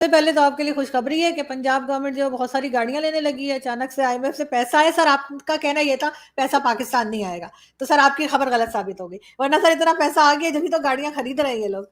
सबसे पहले तो आपके लिए खुशखबरी है कि पंजाब गवर्नमेंट जो बहुत सारी गाड़ियां लेने लगी है। अचानक से आईएमएफ से पैसा आया सर, आपका कहना ये था पैसा पाकिस्तान नहीं आएगा, तो सर आपकी खबर गलत साबित हो गई। वरना सर इतना पैसा आ गया जब तो गाड़ियां खरीद रहे हैं ये लोग।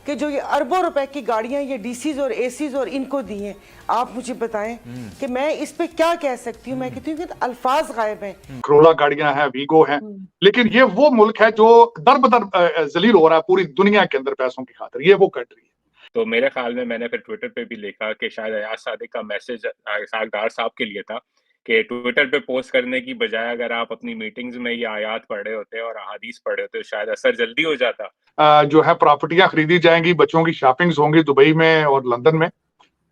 कि जो ये अरबों रुपए की गाड़ियां ये डीसीज और एसीज और इनको दी हैं, आप मुझे बताएं कि मैं इस पे क्या कह सकती हूँ। मैं कहती हूँ कि अल्फाज गायब हैं। करोला गाड़ियां हैं, वीगो हैं, लेकिन ये वो मुल्क है जो दर बदर जलील हो रहा है पूरी दुनिया के अंदर पैसों की खातिर। ये वो कंट्री है। तो मेरे ख्याल में मैंने फिर ट्विटर पे भी लिखा कि शायद अयाज सादिक का मैसेज इसहाक डार साहब के लिए था कि ट्विटर पे पोस्ट करने की बजाय अगर आप अपनी मीटिंग्स में ये आयात पढ़ रहे होते और अहादीस पढ़ रहे होते तो शायद असर जल्दी हो जाता। जो है प्रॉपर्टियां खरीदी जाएंगी, बच्चों की शॉपिंग्स होंगी दुबई में और लंदन में।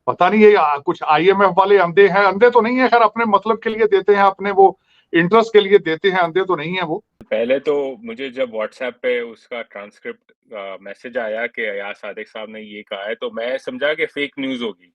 पता नहीं ये कुछ आईएमएफ वाले अंधे हैं। अंधे तो नहीं है, खैर अपने मतलब के लिए देते हैं, अपने वो इंटरेस्ट के लिए देते हैं। अंधे तो नहीं है वो। पहले तो मुझे जब व्हाट्सएप पे उसका ट्रांसक्रिप्ट मैसेज आया कि अयाज सादिक साहब ने ये कहा है तो मैं समझा कि फेक न्यूज़ होगी।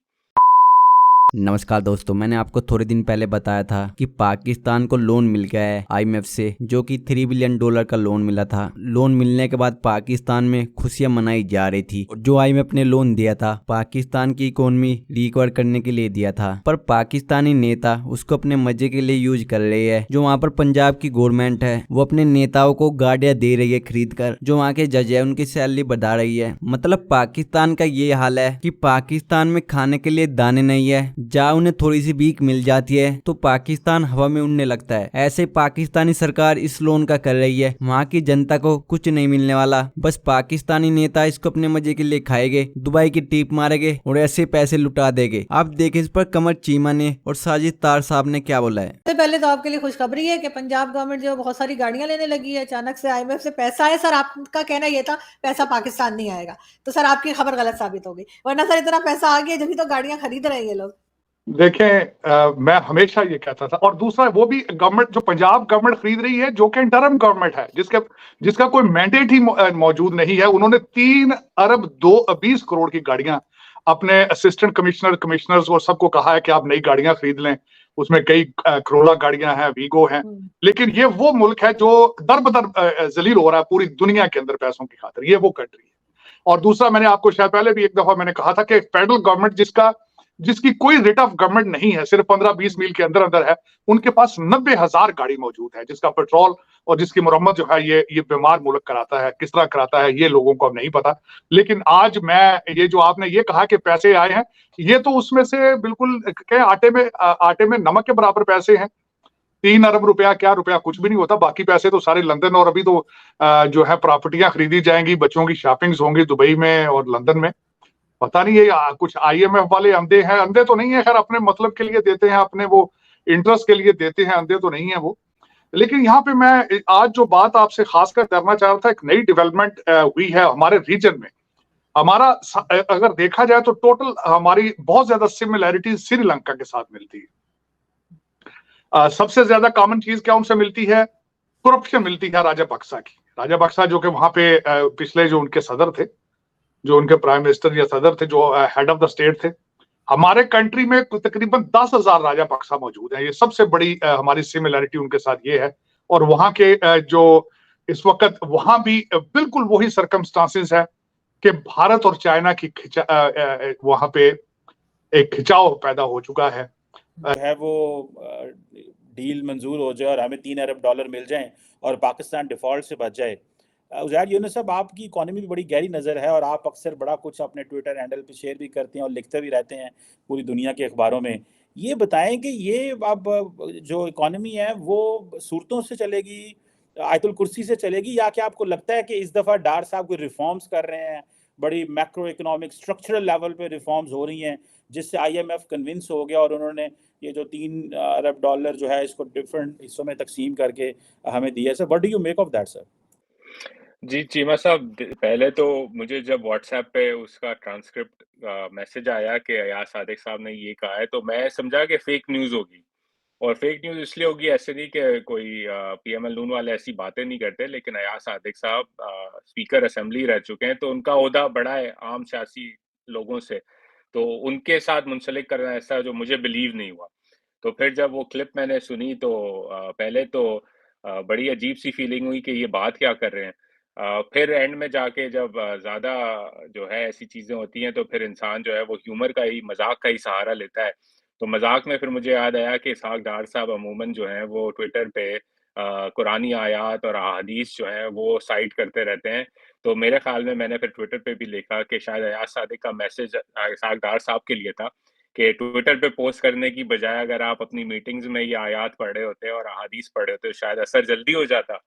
नमस्कार दोस्तों, मैंने आपको थोड़े दिन पहले बताया था कि पाकिस्तान को लोन मिल गया है आईएमएफ से, जो कि $3 बिलियन का लोन मिला था। लोन मिलने के बाद पाकिस्तान में खुशियां मनाई जा रही थी। जो आईएमएफ ने लोन दिया था पाकिस्तान की इकोनॉमी रिकवर करने के लिए दिया था, पर पाकिस्तानी नेता उसको अपने मजे के लिए यूज कर रही है। जो वहाँ पर पंजाब की गवर्नमेंट है वो अपने नेताओं को गाड़ियां दे रही है खरीद कर। जो वहाँ के जज है उनकी सैलरी बढ़ा रही है। मतलब पाकिस्तान का ये हाल है कि पाकिस्तान में खाने के लिए दाने नहीं है। जहाँ उन्हें थोड़ी सी भीख मिल जाती है तो पाकिस्तान हवा में उड़ने लगता है। ऐसे पाकिस्तानी सरकार इस लोन का कर रही है। वहाँ की जनता को कुछ नहीं मिलने वाला, बस पाकिस्तानी नेता इसको अपने मजे के लिए खाएंगे, दुबई की टीप मारेंगे और ऐसे पैसे लुटा देंगे। आप देखें इस पर कमर चीमा ने और साजिद तार साहब ने क्या बोला है। सबसे पहले तो आपके लिए खुशखबरी है कि पंजाब गवर्नमेंट जो बहुत सारी गाड़ियां लेने लगी है। अचानक से आईएमएफ से पैसा आया सर, आपका कहना ये था पैसा पाकिस्तान नहीं आएगा, तो सर आपकी खबर गलत साबित हो गई। वरना सर इतना पैसा आ गया जब तो गाड़ियां खरीद रहे हैं ये लोग। देखें, मैं हमेशा ये कहता था, और दूसरा वो भी गवर्नमेंट जो पंजाब गवर्नमेंट खरीद रही है जो कि इंटरम गवर्नमेंट है, जिसका कोई मैंडेट ही मौजूद नहीं है। उन्होंने 3 अरब 20 करोड़ की गाड़ियां अपने असिस्टेंट कमिश्नर्स और सबको कहा है कि आप नई गाड़ियां खरीद लें। उसमें कई करोला गाड़ियां हैं, वीगो हैं, लेकिन ये वो मुल्क है जो दर बदर जलील हो रहा है पूरी दुनिया के अंदर पैसों की खातिर। ये वो कंट्री है। और दूसरा, मैंने आपको शायद पहले भी एक दफा मैंने कहा था कि फेडरल गवर्नमेंट जिसकी कोई रेट ऑफ गवर्नमेंट नहीं है, सिर्फ 15-20 मील के अंदर अंदर है, उनके पास 90,000 गाड़ी मौजूद है, जिसका पेट्रोल और जिसकी मुरम्मत जो है ये बीमार मुल्क कराता है। किस तरह कराता है ये लोगों को अब नहीं पता। लेकिन आज मैं ये जो आपने ये कहा कि पैसे आए हैं, ये तो उसमें से बिल्कुल आटे में नमक के बराबर पैसे हैं। 3 अरब रुपया, क्या रुपया कुछ भी नहीं होता। बाकी पैसे तो सारे लंदन, और अभी तो जो है प्रॉपर्टियां खरीदी जाएंगी, बच्चों की शॉपिंग्स होंगी दुबई में और लंदन में। पता नहीं ये कुछ आईएमएफ वाले अंधे हैं। अंधे तो नहीं है, खैर अपने मतलब के लिए देते हैं, अपने वो इंटरेस्ट के लिए देते हैं। अंधे तो नहीं है वो। लेकिन यहाँ पे मैं आज जो बात आपसे खासकर करना चाह रहा था, एक नई डेवलपमेंट हुई है हमारे रीजन में। हमारा अगर देखा जाए तो टोटल हमारी बहुत ज्यादा सिमिलैरिटी श्रीलंका के साथ मिलती है। सबसे ज्यादा कॉमन चीज क्या उनसे मिलती है? करप्शन मिलती है राजापक्सा की। राजापक्सा जो कि वहां पे पिछले जो उनके सदर थे, जो उनके प्राइम मिनिस्टर या सदर थे, जो हेड ऑफ द स्टेट थे। हमारे कंट्री में तकरीबन 10,000 राजापक्सा मौजूद हैं। ये सबसे बड़ी हमारी सिमिलैरिटी उनके साथ ये है। और वहां के जो इस वक्त वहां भी बिल्कुल वही सर्कमस्टांसेस है कि भारत और चाइना की वहां पे एक खिंचाव पैदा हो चुका है। वो डील मंजूर हो जाए और हमें $3 अरब मिल जाएं और पाकिस्तान डिफॉल्ट से बच जाए। उज़ैर यूनुस साहब, आपकी इकोनॉमी भी बड़ी गहरी नज़र है और आप अक्सर बड़ा कुछ अपने ट्विटर हैंडल पे शेयर भी करते हैं और लिखते भी रहते हैं पूरी दुनिया के अखबारों में। ये बताएं कि ये अब जो इकोनॉमी है वो सूरतों से चलेगी, आयतुल कुर्सी से चलेगी, या क्या आपको लगता है कि इस दफ़ा डार साहब कोई रिफॉर्म्स कर रहे हैं, बड़ी मैक्रो इकोनॉमिक स्ट्रक्चरल लेवल पे रिफॉर्म्स हो रही हैं जिससे आईएमएफ कन्विंस हो गया और उन्होंने ये जो $3 अरब जो है इसको डिफरेंट हिस्सों में तकसीम करके हमें दिया। Sir, what do you make of that sir? जी, चीमा साहब, पहले तो मुझे जब व्हाट्सएप पे उसका ट्रांसक्रिप्ट मैसेज आया कि अयाज सादिक साहब ने ये कहा है तो मैं समझा कि फेक न्यूज़ होगी। और फेक न्यूज़ इसलिए होगी, ऐसे नहीं कि कोई पीएमएल नून वाले ऐसी बातें नहीं करते, लेकिन अयाज सादिक साहब स्पीकर असेंबली रह चुके हैं तो उनका ओहदा बड़ा है आम सियासी लोगों से, तो उनके साथ मुंसलिक करना ऐसा जो मुझे बिलीव नहीं हुआ। तो फिर जब वो क्लिप मैंने सुनी तो पहले तो बड़ी अजीब सी फीलिंग हुई कि ये बात क्या कर रहे हैं। फिर एंड में जाके जब ज़्यादा जो है ऐसी चीज़ें होती हैं, तो फिर इंसान जो है वो ह्यूमर का ही, मज़ाक का ही सहारा लेता है। तो मज़ाक में फिर मुझे याद आया कि इसहाक डार साहब अमूमन जो हैं वो ट्विटर पे कुरानी आयात और अहादीस जो हैं वो साइट करते रहते हैं। तो मेरे ख़्याल में मैंने फिर ट्विटर पे भी लिखा कि शायद अयाज सादिक का मैसेज इसहाक डार साहब के लिए था कि ट्विटर पे पोस्ट करने की बजाय अगर आप अपनी मीटिंग्स में ये आयात पढ़ रहे होते और अहादीस पढ़ रहे होते, तो शायद असर जल्दी हो जाता।